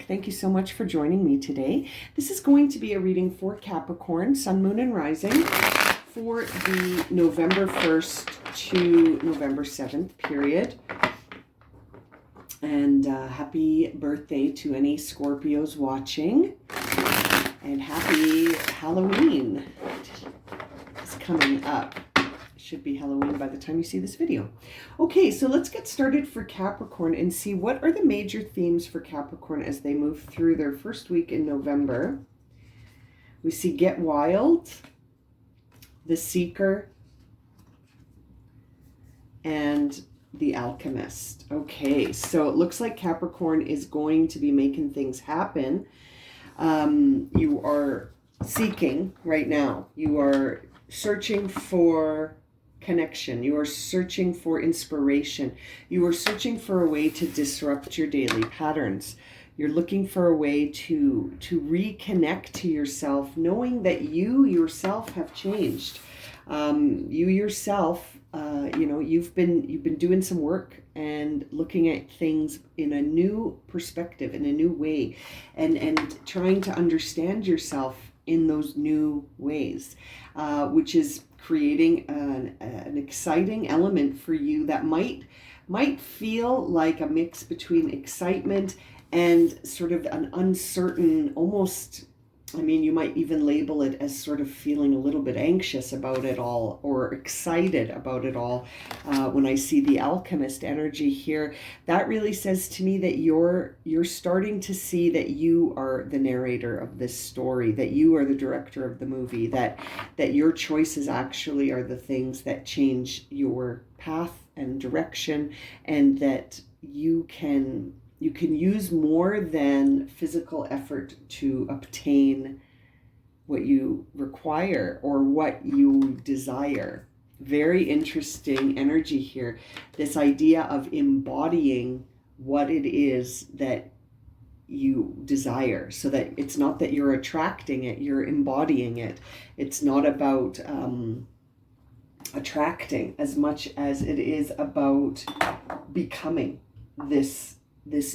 back. Thank you so much for joining me today. This is going to be a reading for Capricorn, Sun, Moon, and Rising for the November 1st to November 7th period. And happy birthday to any Scorpios watching. And happy Halloween. It's coming up. Should be Halloween by the time you see this video. Okay, so let's get started for Capricorn and see what are the major themes for Capricorn as they move through their first week in November. We see Get Wild, The Seeker, and The Alchemist. Okay, so it looks like Capricorn is going to be making things happen. You are seeking right now. You are searching for connection. You are searching for inspiration. You are searching for a way to disrupt your daily patterns. You're looking for a way to reconnect to yourself, knowing that you yourself have changed. You yourself, you've been doing some work and looking at things in a new perspective, in a new way, and trying to understand yourself in those new ways, which is creating an exciting element for you that might feel like a mix between excitement and sort of an uncertain, almost, you might even label it as sort of feeling a little bit anxious about it all or excited about it all. When I see the Alchemist energy here, that really says to me that you're starting to see that you are the narrator of this story, that you are the director of the movie, that your choices actually are the things that change your path and direction, and that you can use more than physical effort to obtain what you require or what you desire. Very interesting energy here. This idea of embodying what it is that you desire, so that it's not that you're attracting it, you're embodying it. It's not about attracting as much as it is about becoming this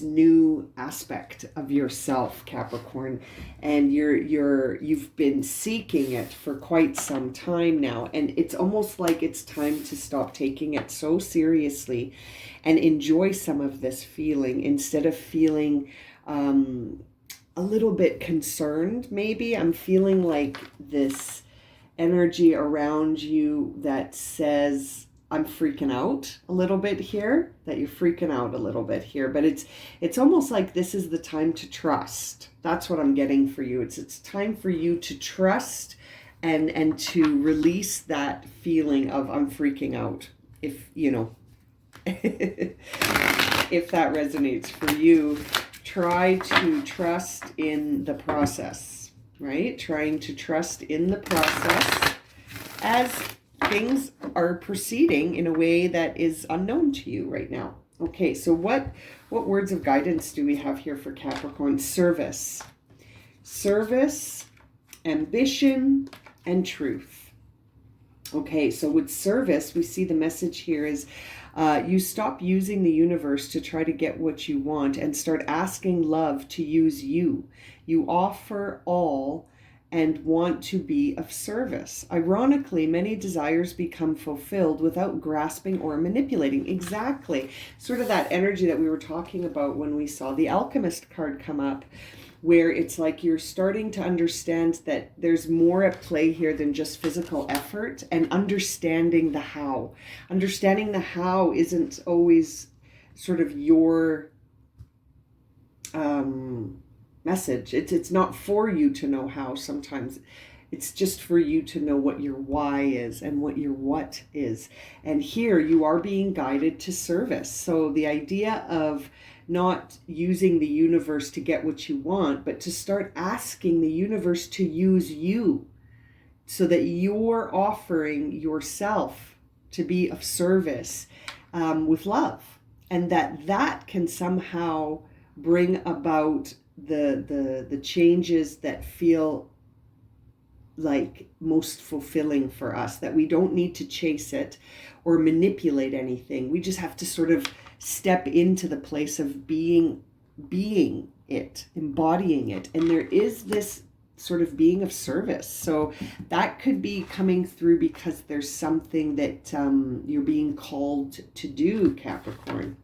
new aspect of yourself, Capricorn. And you've been seeking it for quite some time now, and it's almost like it's time to stop taking it so seriously and enjoy some of this feeling instead of feeling a little bit concerned. Maybe I'm feeling like this energy around you that says, I'm freaking out a little bit here, that you're freaking out a little bit here, but it's almost like this is the time to trust. That's what I'm getting for you. It's time for you to trust and to release that feeling of I'm freaking out. If if that resonates for you, try to trust in the process, right? Trying to trust in the process as things are proceeding in a way that is unknown to you right now. Okay, so what words of guidance do we have here for Capricorn? Service, ambition, and truth. Okay, so with service, we see the message here is you stop using the universe to try to get what you want and start asking love to use you. You offer all and want to be of service. Ironically, many desires become fulfilled without grasping or manipulating. Exactly. Sort of that energy that we were talking about when we saw the Alchemist card come up, where it's like you're starting to understand that there's more at play here than just physical effort, and understanding the how. Understanding the how isn't always sort of your message. It's not for you to know how. Sometimes it's just for you to know what your why is and what your what is. And here you are being guided to service. So the idea of not using the universe to get what you want, but to start asking the universe to use you, so that you're offering yourself to be of service with love, and that can somehow bring about the changes that feel like most fulfilling for us, that we don't need to chase it or manipulate anything. We just have to sort of step into the place of being it, embodying it. And there is this sort of being of service. So that could be coming through because there's something that you're being called to do, Capricorn.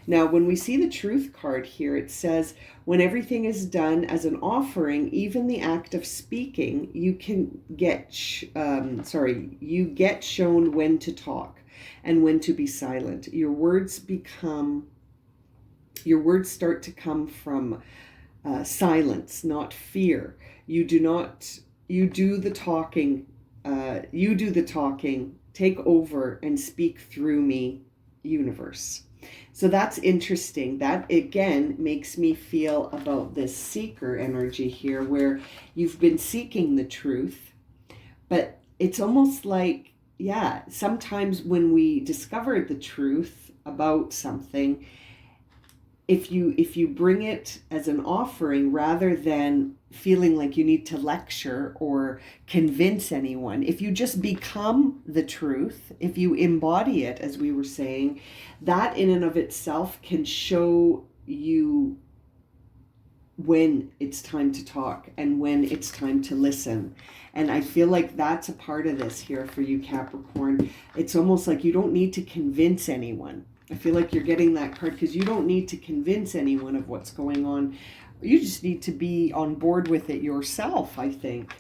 Now, when we see the Truth card here, it says, when everything is done as an offering, even the act of speaking, you can get, you get shown when to talk and when to be silent. Your words start to come from silence, not fear. You do the talking, take over and speak through me, universe. So that's interesting. That again makes me feel about this seeker energy here, where you've been seeking the truth, but it's almost like, yeah, sometimes when we discover the truth about something, if you bring it as an offering rather than feeling like you need to lecture or convince anyone, if you just become the truth, if you embody it, as we were saying, that in and of itself can show you when it's time to talk and when it's time to listen. And I feel like that's a part of this here for you, Capricorn. It's almost like you don't need to convince anyone. I feel like you're getting that card because you don't need to convince anyone of what's going on. You just need to be on board with it yourself, I think.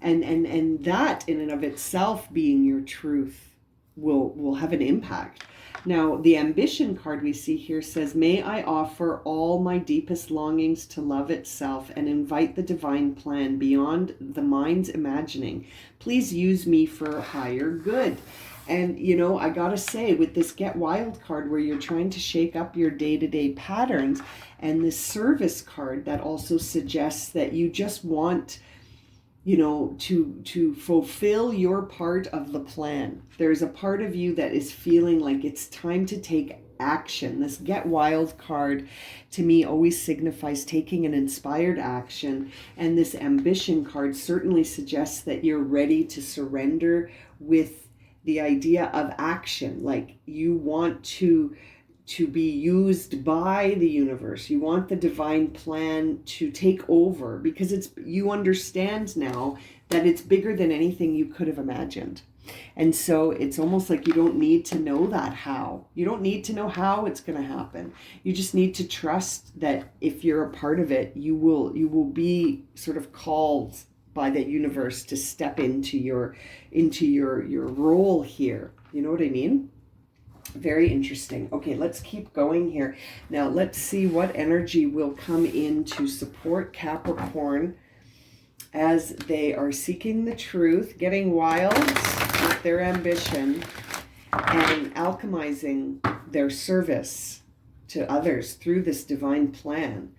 And that in and of itself, being your truth, will have an impact. Now, the ambition card we see here says, may I offer all my deepest longings to love itself and invite the divine plan beyond the mind's imagining. Please use me for higher good. And, you know, I gotta say, with this Get Wild card where you're trying to shake up your day-to-day patterns, and this Service card that also suggests that you just want, you know, to fulfill your part of the plan. There's a part of you that is feeling like it's time to take action. This Get Wild card to me always signifies taking an inspired action, and this Ambition card certainly suggests that you're ready to surrender with the idea of action. Like you want to be used by the universe. You want the divine plan to take over because you understand now that it's bigger than anything you could have imagined. And so it's almost like you don't need to know that how. You don't need to know how it's going to happen. You just need to trust that if you're a part of it, you will be sort of called by the universe to step into your role here. You know what I mean? Very interesting. Okay, let's keep going here. Now let's see what energy will come in to support Capricorn as they are seeking the truth, getting wild with their ambition, and alchemizing their service to others through this divine plan.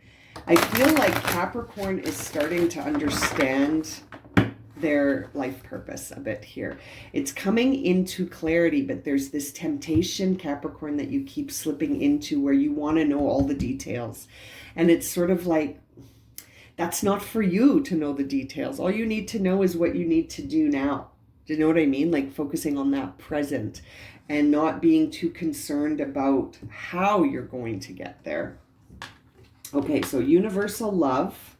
I feel like Capricorn is starting to understand their life purpose a bit here. It's coming into clarity, but there's this temptation, Capricorn, that you keep slipping into where you want to know all the details. And it's sort of like, that's not for you to know the details. All you need to know is what you need to do now. Do you know what I mean? Like focusing on that present and not being too concerned about how you're going to get there. Okay, so universal love,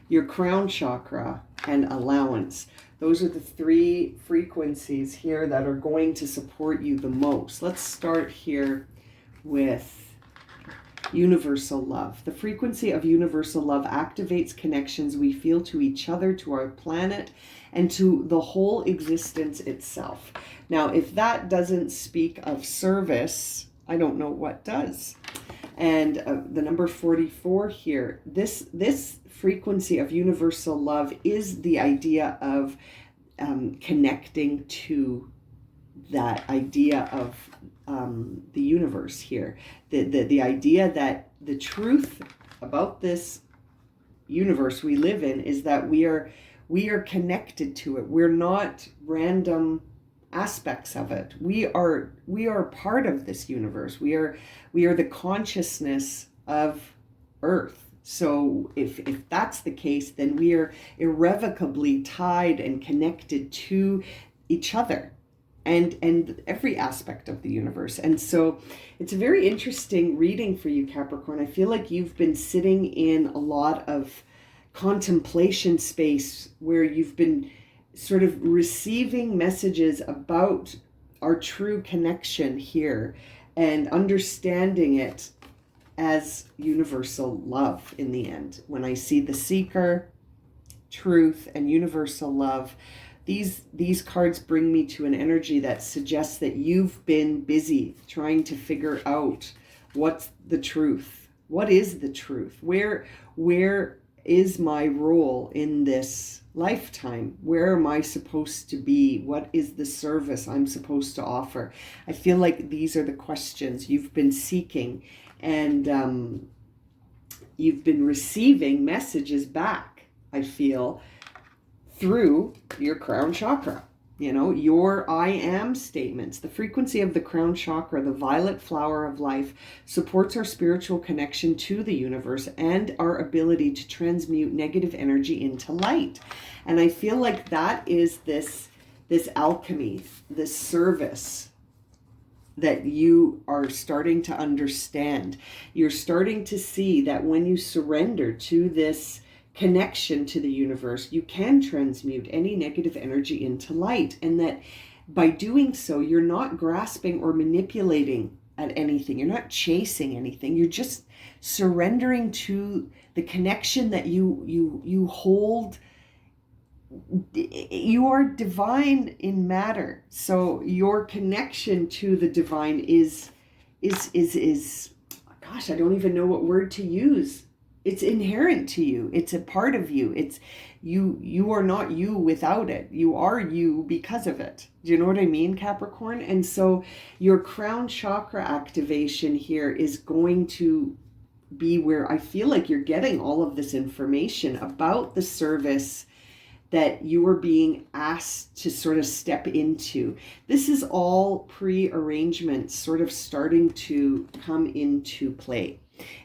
your crown chakra, and allowance. Those are the three frequencies here that are going to support you the most. Let's start here with universal love. The frequency of universal love activates connections we feel to each other, to our planet, and to the whole existence itself. Now, if that doesn't speak of service, I don't know what does. And the number 44 here, this frequency of universal love is the idea of connecting to that idea of the universe here. The idea that the truth about this universe we live in is that we are connected to it. We're not random aspects of it. We are part of this universe. We are the consciousness of Earth. So if that's the case, then we are irrevocably tied and connected to each other. and every aspect of the universe. And so it's a very interesting reading for you, Capricorn. I feel like you've been sitting in a lot of contemplation space where you've been sort of receiving messages about our true connection here and understanding it as universal love in the end. When I see the seeker, truth, and universal love, these cards bring me to an energy that suggests that you've been busy trying to figure out what's the truth. What is the truth? Where is my role in this lifetime? Where am I supposed to be? What is the service I'm supposed to offer? I feel like these are the questions you've been seeking, and you've been receiving messages back, I feel, through your crown chakra. You know, your I am statements. The frequency of the crown chakra, the violet flower of life, supports our spiritual connection to the universe and our ability to transmute negative energy into light. And I feel like that is this alchemy, this service that you are starting to understand. You're starting to see that when you surrender to this connection to the universe, you can transmute any negative energy into light, and that by doing so, you're not grasping or manipulating at anything. You're not chasing anything. You're just surrendering to the connection that you hold. You are divine in matter, so your connection to the divine is gosh, I don't even know what word to use. It's inherent to you. It's a part of you. It's you are not you without it. You are you because of it. Do you know what I mean, Capricorn? And so your crown chakra activation here is going to be where I feel like you're getting all of this information about the service that you are being asked to sort of step into. This is all pre-arrangements sort of starting to come into play.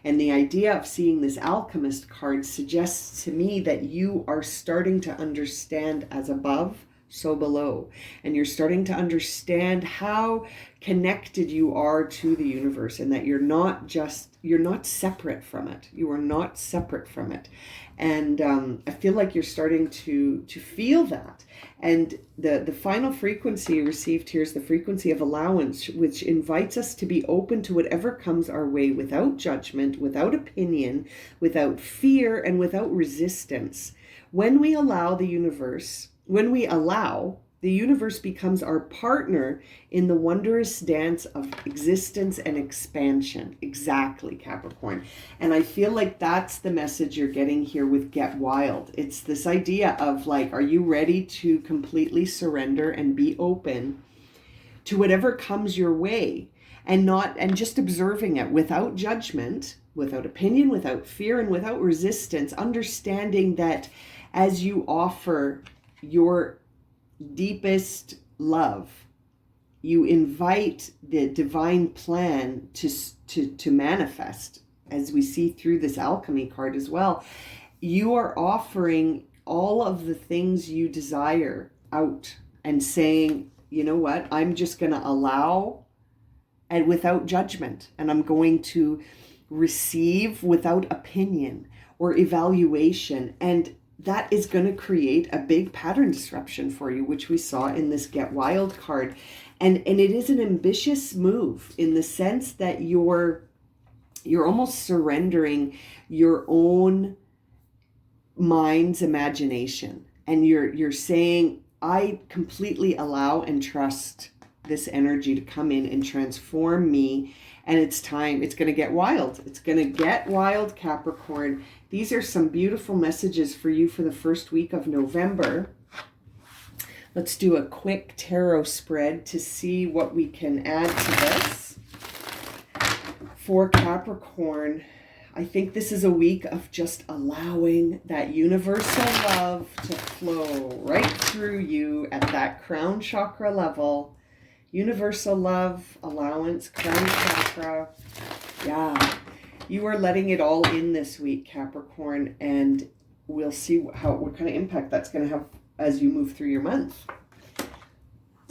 And the idea of seeing this alchemist card suggests to me that you are starting to understand as above, so below. And you're starting to understand how connected you are to the universe, and that you're not separate from it. You are not separate from it. And I feel like you're starting to feel that. And the final frequency you received here is the frequency of allowance, which invites us to be open to whatever comes our way without judgment, without opinion, without fear, and without resistance. When we allow, the universe becomes our partner in the wondrous dance of existence and expansion. Exactly, Capricorn. And I feel like that's the message you're getting here with Get Wild. It's this idea of like, are you ready to completely surrender and be open to whatever comes your way, and just observing it without judgment, without opinion, without fear, and without resistance, understanding that as you offer your deepest love, you invite the divine plan to manifest, as we see through this alchemy card as well. You are offering all of the things you desire out and saying, you know what, I'm just going to allow, and without judgment, and I'm going to receive without opinion or evaluation. And that is going to create a big pattern disruption for you, which we saw in this Get Wild card. And it is an ambitious move in the sense that you're almost surrendering your own mind's imagination. And you're saying, I completely allow and trust this energy to come in and transform me. And it's time. It's going to get wild. It's going to get wild, Capricorn. These are some beautiful messages for you for the first week of November. Let's do a quick tarot spread to see what we can add to this. For Capricorn, I think this is a week of just allowing that universal love to flow right through you at that crown chakra level. Universal love, allowance, crown chakra. Yeah, you are letting it all in this week, Capricorn, and we'll see what kind of impact that's going to have as you move through your month.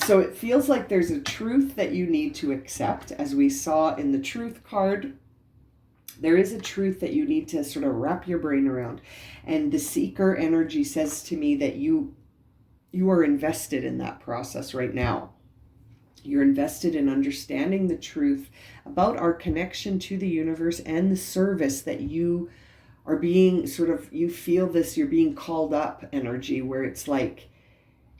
So it feels like there's a truth that you need to accept, as we saw in the truth card. There is a truth that you need to sort of wrap your brain around. And the seeker energy says to me that you are invested in that process right now. You're invested in understanding the truth about our connection to the universe and the service that you are being sort of, you feel this, you're being called up energy, where it's like,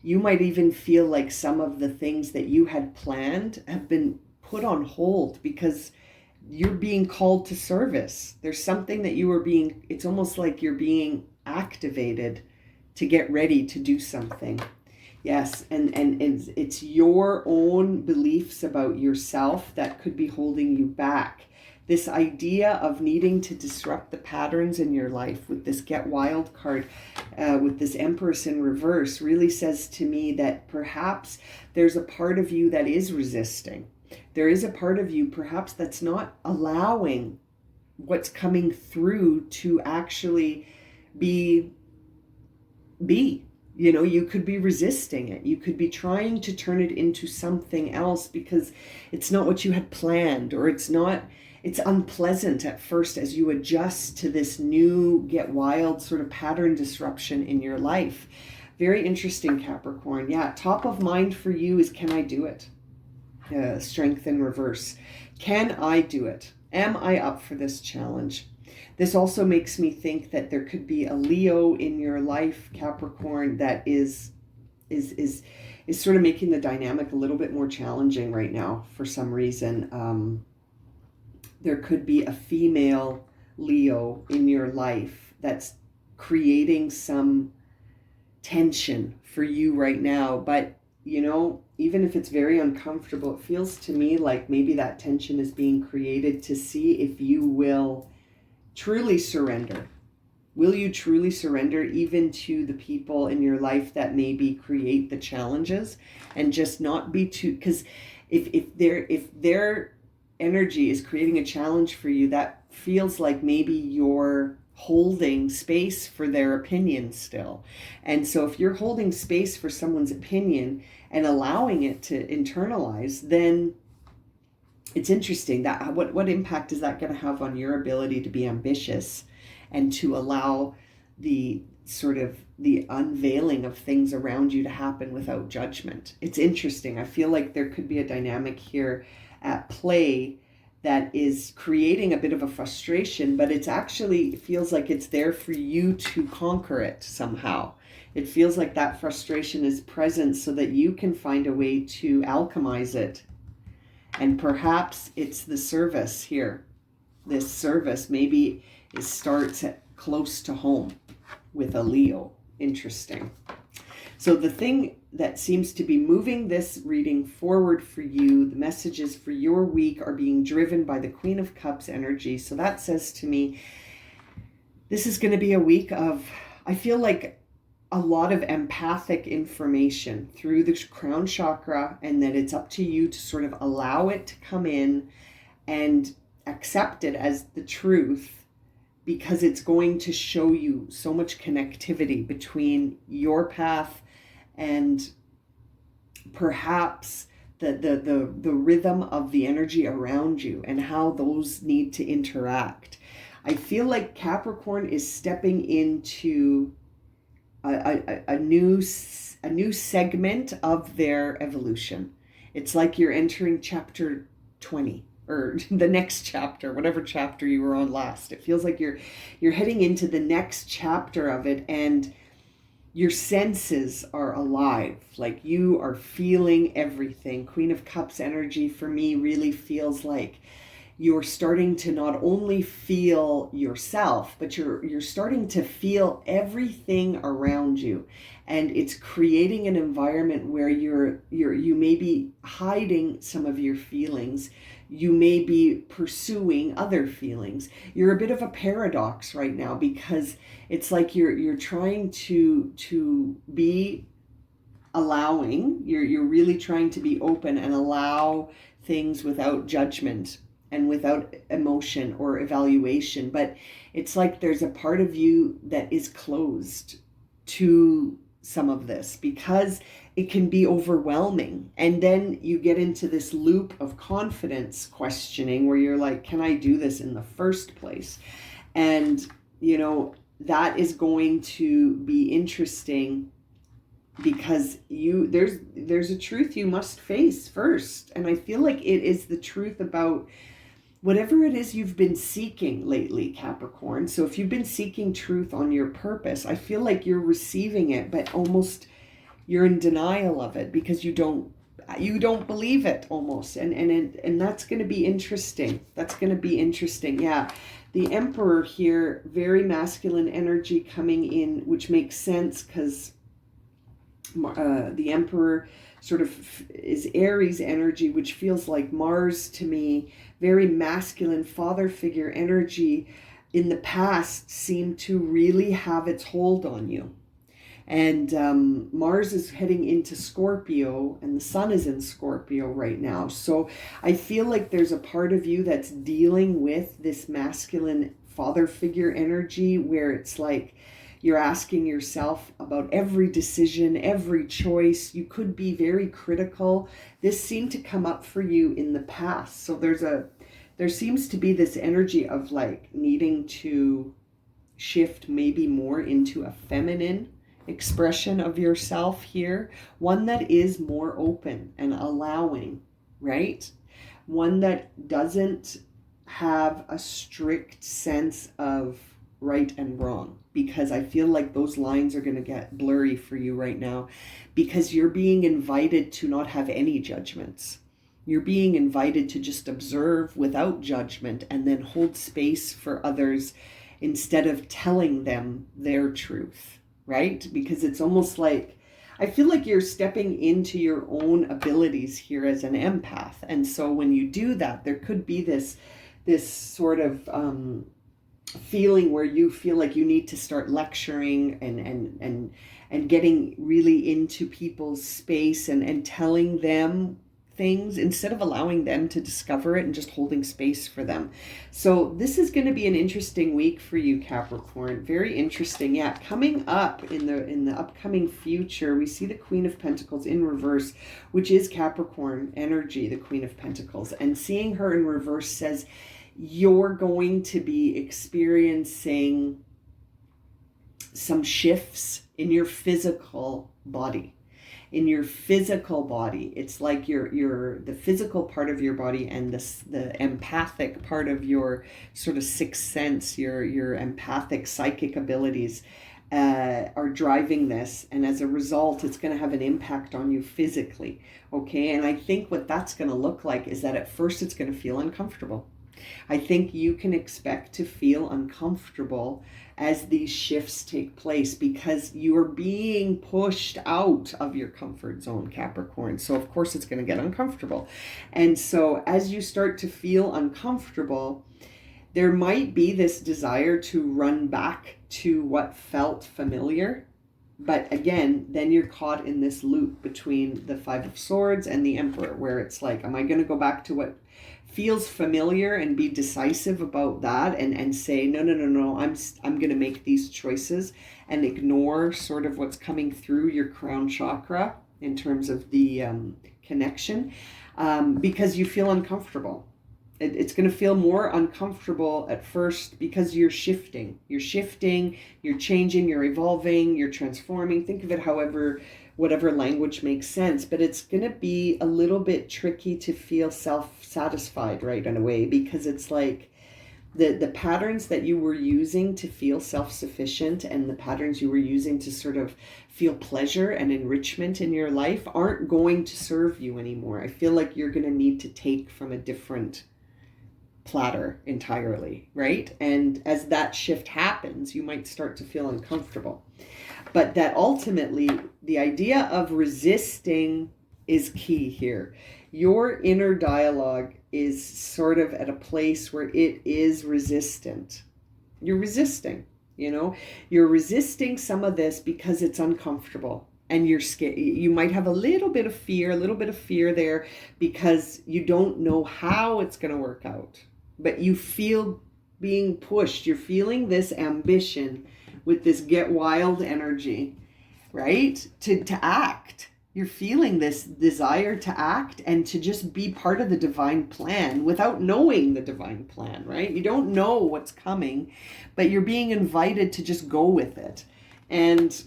you might even feel like some of the things that you had planned have been put on hold because you're being called to service. There's something that you are being, it's almost like you're being activated to get ready to do something. Yes, and it's your own beliefs about yourself that could be holding you back. This idea of needing to disrupt the patterns in your life with this Get Wild card, with this Empress in reverse, really says to me that perhaps there's a part of you that is resisting. There is a part of you perhaps that's not allowing what's coming through to actually be. You know, you could be resisting it. You could be trying to turn it into something else because it's not what you had planned, or it's unpleasant at first as you adjust to this new Get Wild sort of pattern disruption in your life. Very interesting, Capricorn. Yeah, top of mind for you is, can I do it? Strength in reverse. Can I do it? Am I up for this challenge? This also makes me think that there could be a Leo in your life, Capricorn, that is sort of making the dynamic a little bit more challenging right now for some reason. There could be a female Leo in your life that's creating some tension for you right now. But, you know, even if it's very uncomfortable, it feels to me like maybe that tension is being created to see if you will truly surrender. Will you truly surrender even to the people in your life that maybe create the challenges, and just not be too, because if their energy is creating a challenge for you, that feels like maybe you're holding space for their opinion still. And so if you're holding space for someone's opinion and allowing it to internalize, then it's interesting that what impact is that going to have on your ability to be ambitious and to allow the sort of the unveiling of things around you to happen without judgment. It's interesting. I feel like there could be a dynamic here at play that is creating a bit of a frustration, but it's actually, it feels like it's there for you to conquer it somehow. It feels like that frustration is present so that you can find a way to alchemize it. And perhaps it's the service here. This service maybe it starts at close to home with a Leo. Interesting. So the thing that seems to be moving this reading forward for you, the messages for your week are being driven by the Queen of Cups energy. So that says to me, this is going to be a week of, I feel like, a lot of empathic information through the crown chakra, and that it's up to you to sort of allow it to come in and accept it as the truth, because it's going to show you so much connectivity between your path and perhaps the rhythm of the energy around you and how those need to interact. I feel like Capricorn is stepping into a new segment of their evolution. It's like you're entering chapter 20 or the next chapter, whatever chapter you were on last. It feels like you're heading into the next chapter of it, and your senses are alive. Like you are feeling everything. Queen of Cups energy for me really feels like you're starting to not only feel yourself, but you're starting to feel everything around you. And it's creating an environment where you may be hiding some of your feelings. You may be pursuing other feelings. You're a bit of a paradox right now, because it's like you're trying to be allowing. You're really trying to be open and allow things without judgment and without emotion or evaluation. But it's like there's a part of you that is closed to some of this, because it can be overwhelming. And then you get into this loop of confidence questioning where you're like, can I do this in the first place? And, that is going to be interesting, because there's a truth you must face first. And I feel like it is the truth about whatever it is you've been seeking lately, Capricorn. So if you've been seeking truth on your purpose, I feel like you're receiving it, but almost you're in denial of it because you don't believe it almost. And that's going to be interesting. That's going to be interesting. Yeah. The Emperor here, very masculine energy coming in, which makes sense because the Emperor sort of is Aries energy, which feels like Mars to me. Very masculine father figure energy in the past seemed to really have its hold on you. And Mars is heading into Scorpio, and the Sun is in Scorpio right now. So I feel like there's a part of you that's dealing with this masculine father figure energy where it's like you're asking yourself about every decision, every choice. You could be very critical. This seemed to come up for you in the past. So there seems to be this energy of like needing to shift maybe more into a feminine expression of yourself here, one that is more open and allowing, right? One that doesn't have a strict sense of right and wrong, because I feel like those lines are going to get blurry for you right now, because you're being invited to not have any judgments. You're being invited to just observe without judgment and then hold space for others instead of telling them their truth. Right? Because it's almost like, I feel like you're stepping into your own abilities here as an empath. And so when you do that, there could be this sort of feeling where you feel like you need to start lecturing and getting really into people's space and telling them things instead of allowing them to discover it and just holding space for them. So this is going to be an interesting week for you, Capricorn. Very interesting. Yeah, coming up in the upcoming future, we see the Queen of Pentacles in reverse, which is Capricorn energy, the Queen of Pentacles. And seeing her in reverse says you're going to be experiencing some shifts in your physical body. In your physical body, it's like the physical part of your body and the empathic part of your sort of sixth sense, your empathic psychic abilities are driving this, and as a result, it's going to have an impact on you physically. Okay, and I think what that's going to look like is that at first it's going to feel uncomfortable. I think you can expect to feel uncomfortable as these shifts take place because you're being pushed out of your comfort zone, Capricorn. So of course it's going to get uncomfortable. And so as you start to feel uncomfortable, there might be this desire to run back to what felt familiar. But again, then you're caught in this loop between the Five of Swords and the Emperor, where it's like, am I going to go back to what feels familiar and be decisive about that and say, no, I'm going to make these choices and ignore sort of what's coming through your crown chakra in terms of the connection, because you feel uncomfortable. It's going to feel more uncomfortable at first because you're shifting, you're changing, you're evolving, you're transforming. Think of it whatever language makes sense, but it's going to be a little bit tricky to feel self-satisfied, right, in a way, because it's like the patterns that you were using to feel self-sufficient and the patterns you were using to sort of feel pleasure and enrichment in your life aren't going to serve you anymore. I feel like you're going to need to take from a different platter entirely, right? And as that shift happens, you might start to feel uncomfortable. But that ultimately, the idea of resisting is key here. Your inner dialogue is sort of at a place where it is resistant. You're resisting, you're resisting some of this because it's uncomfortable. And you're scared. You might have a little bit of fear there because you don't know how it's going to work out. But you feel being pushed. You're feeling this ambition with this get wild energy. right? To act. You're feeling this desire to act and to just be part of the divine plan without knowing the divine plan, right? You don't know what's coming, but you're being invited to just go with it. And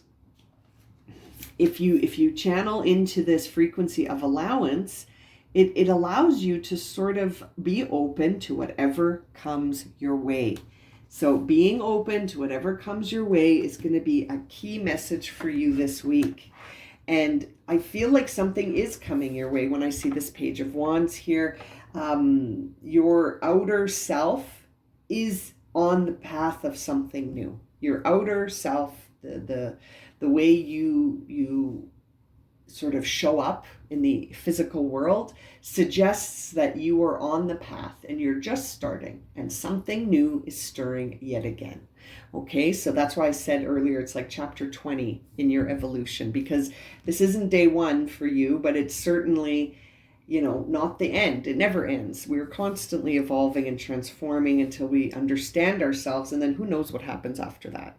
if you channel into this frequency of allowance, it allows you to sort of be open to whatever comes your way. So being open to whatever comes your way is going to be a key message for you this week. And I feel like something is coming your way when I see this Page of Wands here. Your outer self is on the path of something new. Your outer self, the way you sort of show up in the physical world suggests that you are on the path and you're just starting and something new is stirring yet again. Okay, so that's why I said earlier it's like chapter 20 in your evolution, because this isn't day one for you, but it's certainly, not the end. It never ends. We're constantly evolving and transforming until we understand ourselves, and then who knows what happens after that.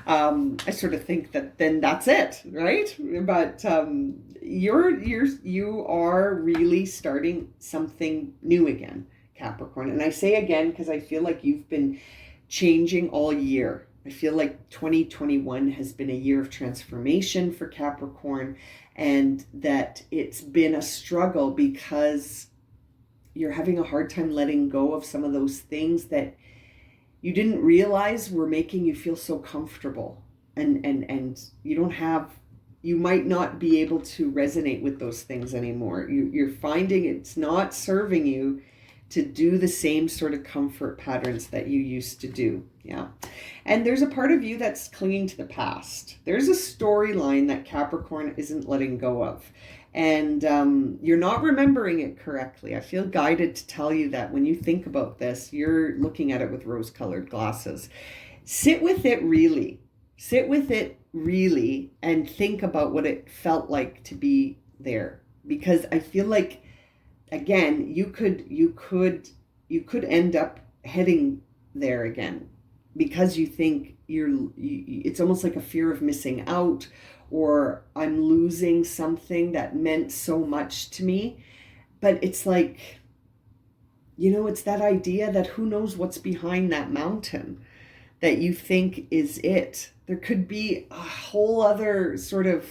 I sort of think that then that's it, right? But you are really starting something new again, Capricorn. And I say again because I feel like you've been changing all year. I feel like 2021 has been a year of transformation for Capricorn, and that it's been a struggle because you're having a hard time letting go of some of those things that you didn't realize were making you feel so comfortable, and you might not be able to resonate with those things anymore. You're finding it's not serving you to do the same sort of comfort patterns that you used to do. Yeah. And there's a part of you that's clinging to the past. There's a storyline that Capricorn isn't letting go of. And you're not remembering it correctly. I feel guided to tell you that when you think about this, you're looking at it with rose-colored glasses. Sit with it really. Sit with it really and think about what it felt like to be there. Because I feel like, again, you could end up heading there again because you think it's almost like a fear of missing out, or I'm losing something that meant so much to me. But it's like, it's that idea that who knows what's behind that mountain that you think is it. There could be a whole other sort of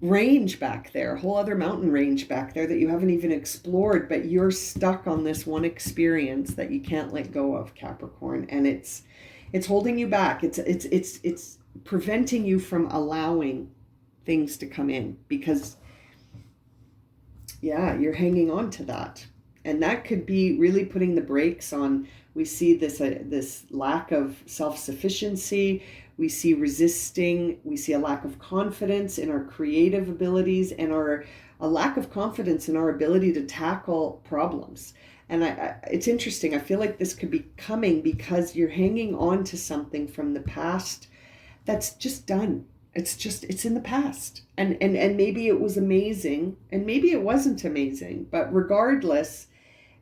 range back there, a whole other mountain range back there that you haven't even explored, but you're stuck on this one experience that you can't let go of, Capricorn, and it's holding you back. It's preventing you from allowing things to come in because you're hanging on to that, and that could be really putting the brakes on. We see this lack of self-sufficiency. We see resisting. We see a lack of confidence in our creative abilities and a lack of confidence in our ability to tackle problems. And it's interesting. I feel like this could be coming because you're hanging on to something from the past that's just done. It's in the past. And maybe it was amazing and maybe it wasn't amazing. But regardless,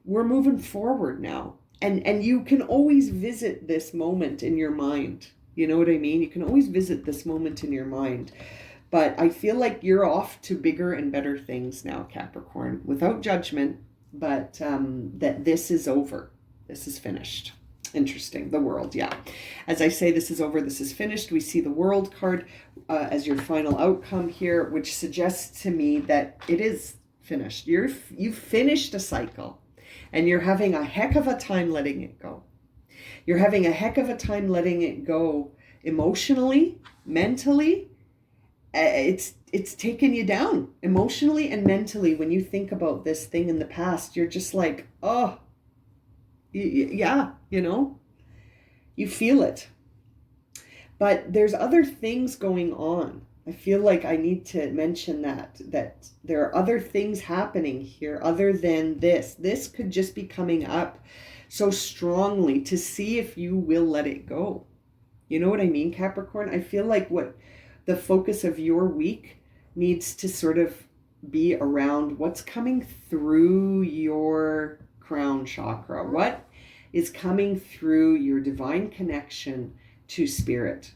we're moving forward now. And you can always visit this moment in your mind. You know what I mean? You can always visit this moment in your mind. But I feel like you're off to bigger and better things now, Capricorn, without judgment, but that this is over. This is finished. Interesting. The World, yeah. As I say, this is over, this is finished. We see the World card as your final outcome here, which suggests to me that it is finished. You've finished a cycle, and you're having a heck of a time letting it go. You're having a heck of a time letting it go emotionally, mentally. It's taken you down emotionally and mentally. When you think about this thing in the past, you're just like, oh, yeah, you feel it. But there's other things going on. I feel like I need to mention that there are other things happening here other than this. This could just be coming up so strongly to see if you will let it go. You know what I mean, Capricorn? I feel like what the focus of your week needs to sort of be around what's coming through your crown chakra. What is coming through your divine connection to spirit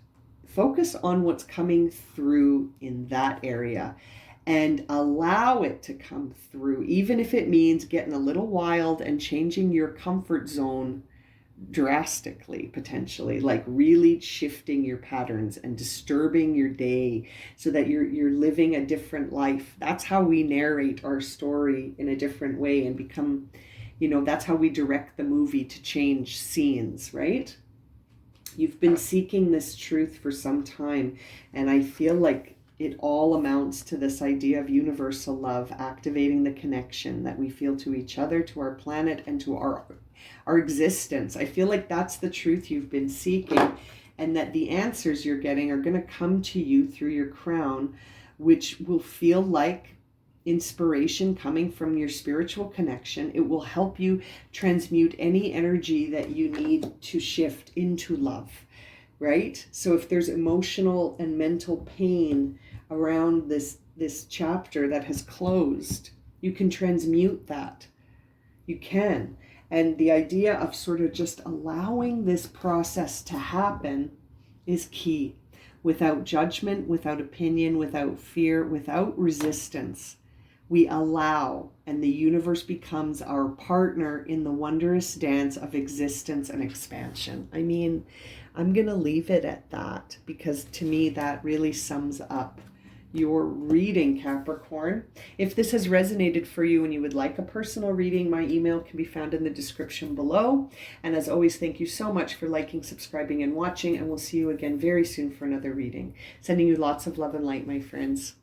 Focus on what's coming through in that area and allow it to come through, even if it means getting a little wild and changing your comfort zone drastically, potentially, like really shifting your patterns and disturbing your day so that you're living a different life. That's how we narrate our story in a different way and become, that's how we direct the movie to change scenes, right? You've been seeking this truth for some time, and I feel like it all amounts to this idea of universal love, activating the connection that we feel to each other, to our planet, and to our existence. I feel like that's the truth you've been seeking, and that the answers you're getting are going to come to you through your crown, which will feel like inspiration coming from your spiritual connection. It will help you transmute any energy that you need to shift into love, right? So if there's emotional and mental pain around this chapter that has closed, you can transmute that. You can. And the idea of sort of just allowing this process to happen is key. Without judgment, without opinion, without fear, without resistance, we allow, and the universe becomes our partner in the wondrous dance of existence and expansion. I mean, I'm going to leave it at that, because to me that really sums up your reading, Capricorn. If this has resonated for you and you would like a personal reading, my email can be found in the description below. And as always, thank you so much for liking, subscribing, and watching, and we'll see you again very soon for another reading. Sending you lots of love and light, my friends.